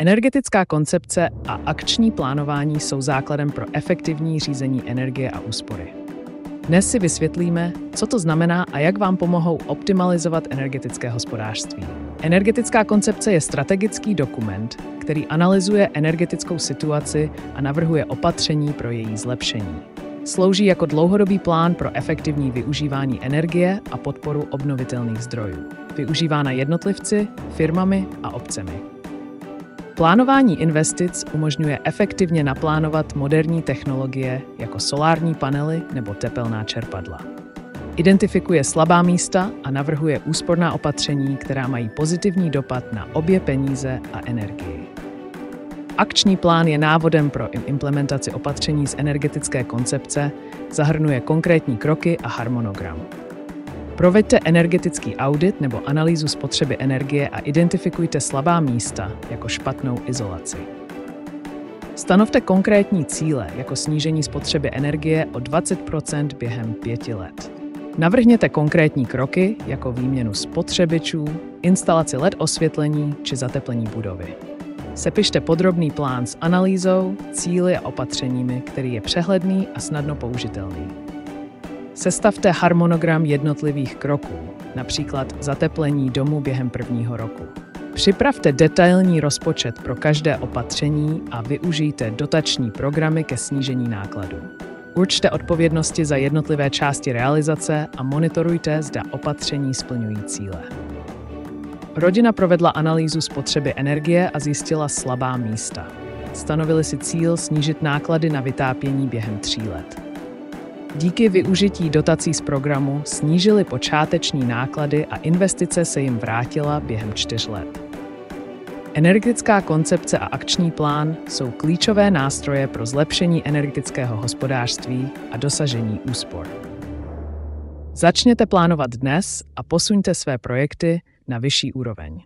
Energetická koncepce a akční plánování jsou základem pro efektivní řízení energie a úspory. Dnes si vysvětlíme, co to znamená a jak vám pomohou optimalizovat energetické hospodářství. Energetická koncepce je strategický dokument, který analyzuje energetickou situaci a navrhuje opatření pro její zlepšení. Slouží jako dlouhodobý plán pro efektivní využívání energie a podporu obnovitelných zdrojů. Využívána jednotlivci, firmami a obcemi. Plánování investic umožňuje efektivně naplánovat moderní technologie jako solární panely nebo tepelná čerpadla. Identifikuje slabá místa a navrhuje úsporná opatření, která mají pozitivní dopad na obě peníze a energii. Akční plán je návodem pro implementaci opatření z energetické koncepce, zahrnuje konkrétní kroky a harmonogram. Proveďte energetický audit nebo analýzu spotřeby energie a identifikujte slabá místa jako špatnou izolaci. Stanovte konkrétní cíle jako snížení spotřeby energie o 20% během 5 let. Navrhněte konkrétní kroky jako výměnu spotřebičů, instalaci LED osvětlení či zateplení budovy. Sepište podrobný plán s analýzou, cíli a opatřeními, který je přehledný a snadno použitelný. Sestavte harmonogram jednotlivých kroků, například zateplení domu během 1. roku. Připravte detailní rozpočet pro každé opatření a využijte dotační programy ke snížení nákladů. Určte odpovědnosti za jednotlivé části realizace a monitorujte, zda opatření splňují cíle. Rodina provedla analýzu spotřeby energie a zjistila slabá místa. Stanovili si cíl snížit náklady na vytápění během 3 let. Díky využití dotací z programu snížili počáteční náklady a investice se jim vrátila během 4 let. Energetická koncepce a akční plán jsou klíčové nástroje pro zlepšení energetického hospodářství a dosažení úspor. Začněte plánovat dnes a posuňte své projekty na vyšší úroveň.